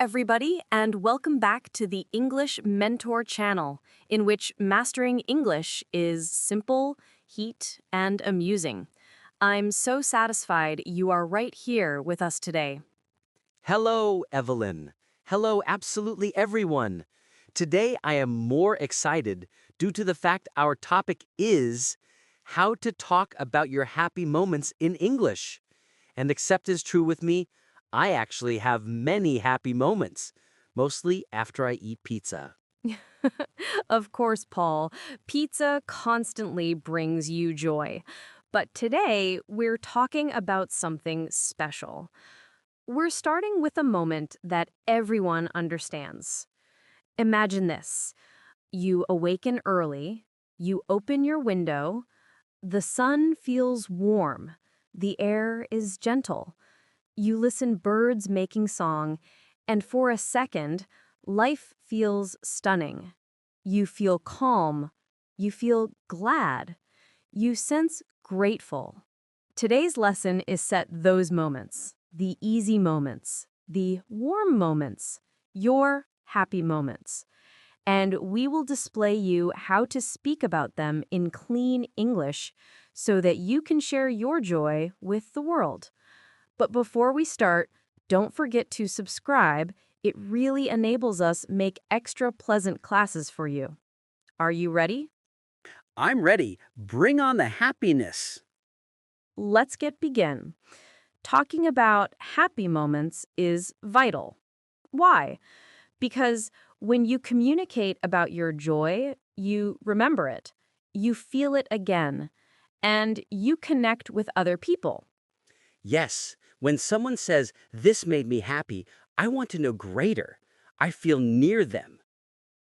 everybody, and welcome back to the English Mentor channel, in which mastering English is simple, heat, and amusing. I'm so satisfied you are right here with us today. Hello, Evelyn. Hello, absolutely everyone. Today I am more excited due to the fact our topic is how to talk about your happy moments in English. And except is true with me, I actually have many happy moments, mostly after I eat pizza. Of course, Paul, pizza constantly brings you joy. But today, we're talking about something special. We're starting with a moment that everyone understands. Imagine this. You awaken early, you open your window, the sun feels warm, the air is gentle. You listen birds making song, and for a second, life feels stunning. You feel calm, you feel glad, you sense grateful. Today's lesson is set those moments, the easy moments, the warm moments, your happy moments. And we will display you how to speak about them in clean English so that you can share your joy with the world. But before we start, don't forget to subscribe. It really enables us make extra pleasant classes for you. Are you ready? I'm ready. Bring on the happiness. Let's begin. Talking about happy moments is vital. Why? Because when you communicate about your joy, you remember it, you feel it again, and you connect with other people. Yes, when someone says, "This made me happy," I want to know greater. I feel near them.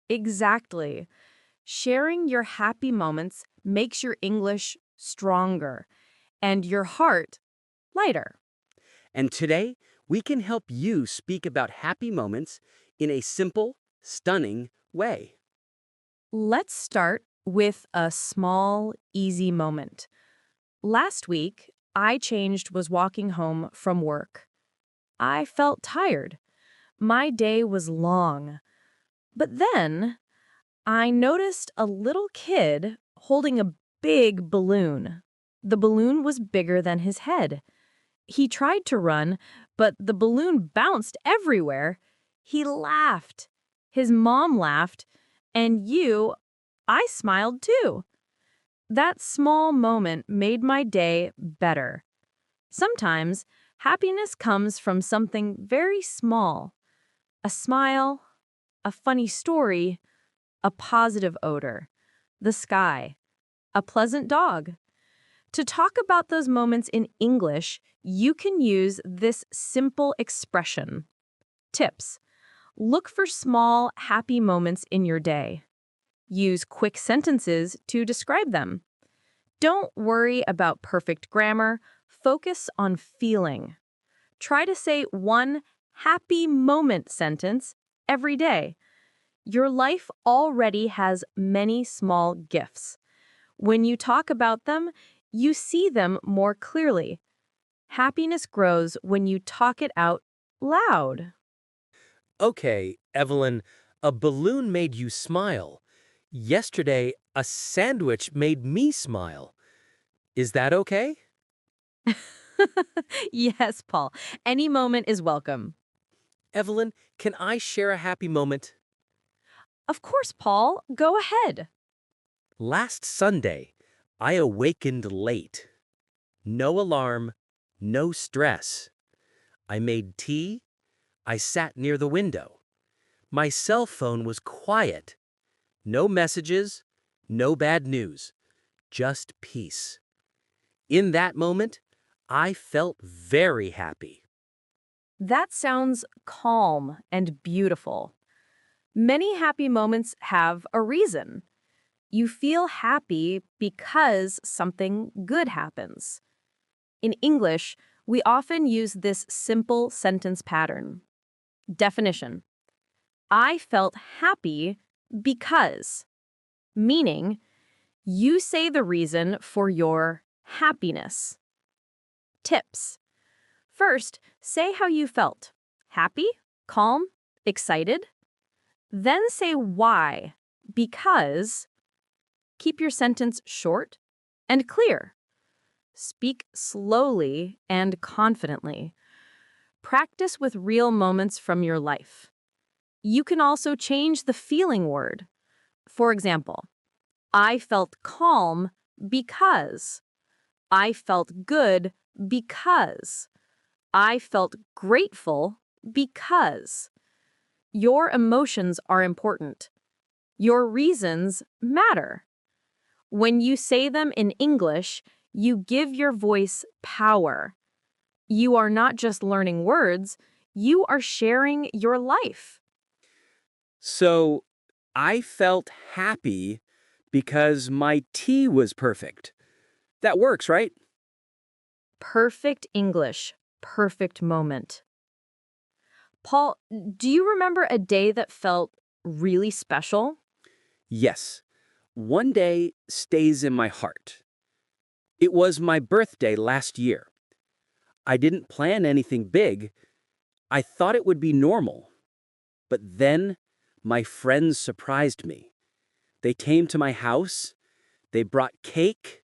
Exactly. Sharing your happy moments makes your English stronger and your heart lighter. And today, we can help you speak about happy moments in a simple, stunning way. Let's start with a small, easy moment. Last week, was walking home from work. I felt tired. My day was long. But then I noticed a little kid holding a big balloon. The balloon was bigger than his head. He tried to run, but the balloon bounced everywhere. He laughed. His mom laughed. And I smiled too. That small moment made my day better. Sometimes happiness comes from something very small. A smile, a funny story, a positive odor, the sky, a pleasant dog. To talk about those moments in English, you can use this simple expression. Tips. Look for small, happy moments in your day. Use quick sentences to describe them. Don't worry about perfect grammar. Focus on feeling. Try to say one happy moment sentence every day. Your life already has many small gifts. When you talk about them, you see them more clearly. Happiness grows when you talk it out loud. Okay, Evelyn, a balloon made you smile. Yesterday, a sandwich made me smile. Is that okay? Yes, Paul. Any moment is welcome. Evelyn, can I share a happy moment? Of course, Paul. Go ahead. Last Sunday, I awakened late. No alarm, no stress. I made tea. I sat near the window. My cell phone was quiet. No messages, no bad news, just peace. In that moment, I felt very happy. That sounds calm and beautiful. Many happy moments have a reason. You feel happy because something good happens. In English, we often use this simple sentence pattern. Definition. I felt happy because, meaning you say the reason for your happiness. Tips. First, say how you felt. Happy, calm, excited. Then say why, because. Keep your sentence short and clear. Speak slowly and confidently. Practice with real moments from your life. You can also change the feeling word. For example, I felt calm because. I felt good because. I felt grateful because. Your emotions are important. Your reasons matter. When you say them in English, you give your voice power. You are not just learning words, you are sharing your life. So, I felt happy because my tea was perfect. That works, right? Perfect English, perfect moment. Paul, do you remember a day that felt really special? Yes. One day stays in my heart. It was my birthday last year. I didn't plan anything big. I thought it would be normal. But then my friends surprised me. They came to my house. They brought cake.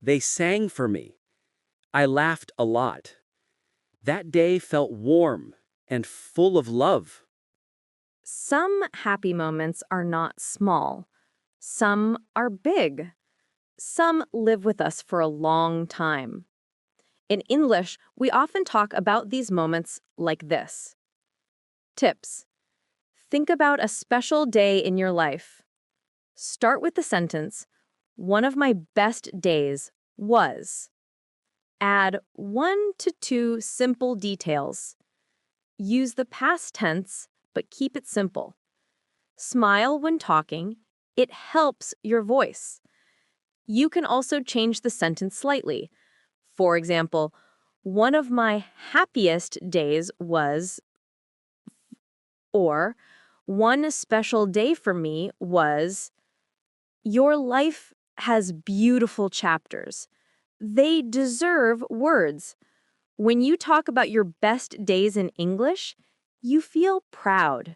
They sang for me. I laughed a lot. That day felt warm and full of love. Some happy moments are not small. Some are big. Some live with us for a long time. In English, we often talk about these moments like this. Tips. Think about a special day in your life. Start with the sentence, one of my best days was. Add 1 to 2 simple details. Use the past tense, but keep it simple. Smile when talking. It helps your voice. You can also change the sentence slightly. For example, one of my happiest days was, or one special day for me was. Your life has beautiful chapters. They deserve words. When you talk about your best days in English, you feel proud.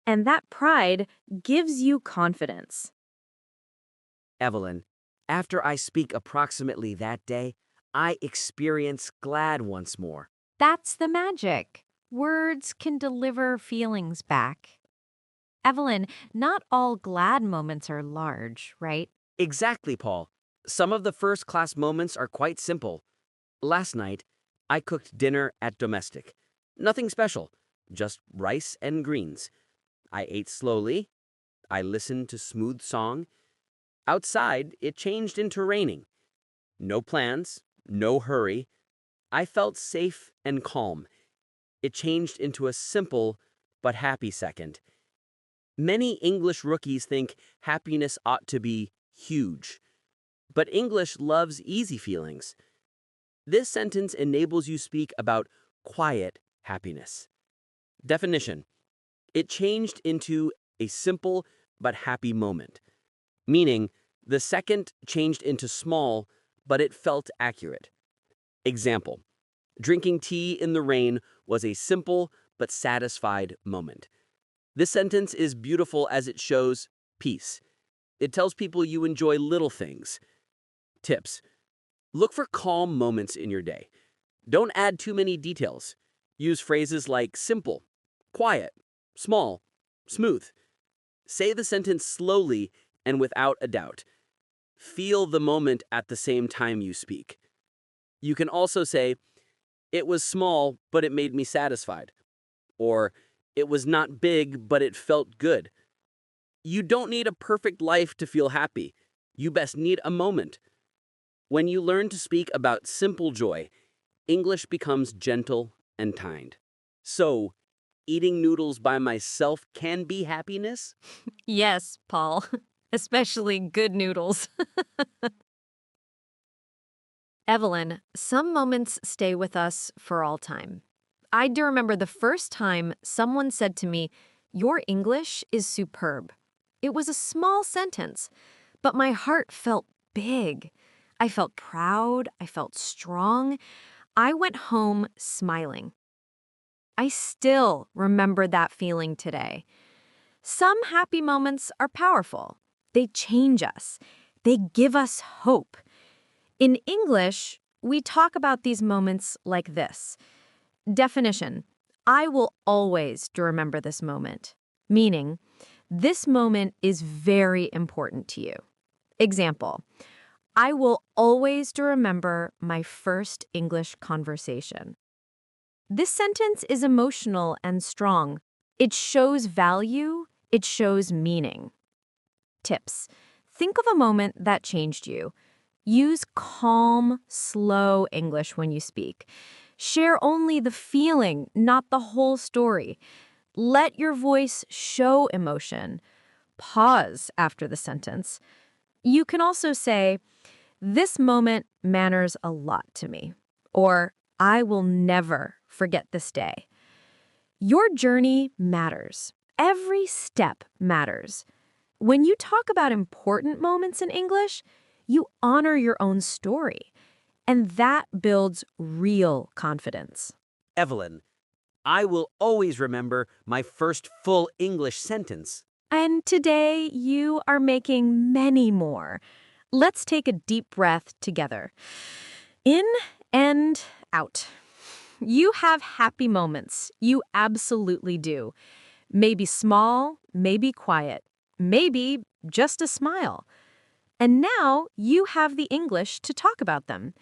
And that pride gives you confidence. Evelyn, after I speak approximately that day, I experience glad once more. That's the magic. Words can deliver feelings back. Evelyn, not all glad moments are large, right? Exactly, Paul. Some of the first-class moments are quite simple. Last night, I cooked dinner at Domestic. Nothing special, just rice and greens. I ate slowly. I listened to smooth song. Outside, it changed into raining. No plans, no hurry. I felt safe and calm. It changed into a simple but happy second. Many English rookies think happiness ought to be huge. But English loves easy feelings. This sentence enables you speak about quiet happiness. Definition: it changed into a simple but happy moment. Meaning, the second changed into small, but it felt accurate. Example: drinking tea in the rain was a simple but satisfied moment. This sentence is beautiful as it shows peace. It tells people you enjoy little things. Tips: look for calm moments in your day. Don't add too many details. Use phrases like simple, quiet, small, smooth. Say the sentence slowly and without a doubt. Feel the moment at the same time you speak. You can also say, it was small, but it made me satisfied. Or, it was not big, but it felt good. You don't need a perfect life to feel happy. You best need a moment. When you learn to speak about simple joy, English becomes gentle and kind. So, eating noodles by myself can be happiness? Yes, Paul. Especially good noodles. Evelyn, some moments stay with us for all time. I do remember the first time someone said to me, "Your English is superb." It was a small sentence, but my heart felt big. I felt proud. I felt strong. I went home smiling. I still remember that feeling today. Some happy moments are powerful. They change us. They give us hope. In English, we talk about these moments like this. Definition: I will always remember this moment. Meaning, this moment is very important to you. Example: I will always remember my first English conversation. This sentence is emotional and strong. It shows value, it shows meaning. Tips: think of a moment that changed you. Use calm, slow English when you speak. Share only the feeling, not the whole story. Let your voice show emotion. Pause after the sentence. You can also say, "This moment matters a lot to me," or "I will never forget this day." Your journey matters. Every step matters. When you talk about important moments in English, you honor your own story, and that builds real confidence. Evelyn, I will always remember my first full English sentence. And today you are making many more. Let's take a deep breath together. In and out. You have happy moments. You absolutely do. Maybe small, maybe quiet, maybe just a smile. And now you have the English to talk about them.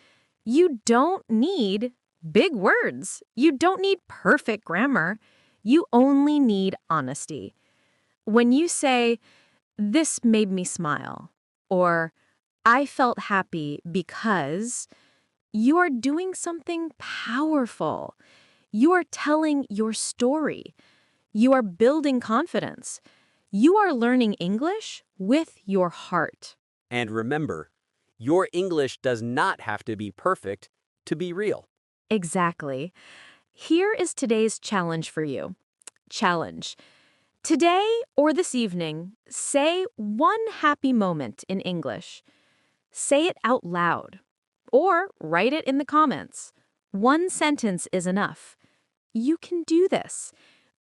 You don't need big words. You don't need perfect grammar. You only need honesty. When you say, "This made me smile," or "I felt happy because," you are doing something powerful. You are telling your story. You are building confidence. You are learning English with your heart. And remember, your English does not have to be perfect to be real. Exactly. Here is today's challenge for you. Challenge: today or this evening, say one happy moment in English. Say it out loud or write it in the comments. One sentence is enough. You can do this.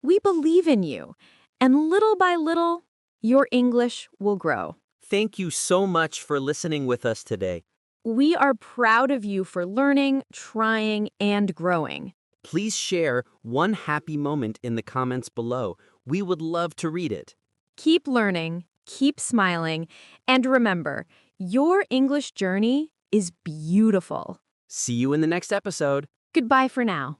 We believe in you. And little by little, your English will grow. Thank you so much for listening with us today. We are proud of you for learning, trying, and growing. Please share one happy moment in the comments below. We would love to read it. Keep learning, keep smiling, and remember, your English journey is beautiful. See you in the next episode. Goodbye for now.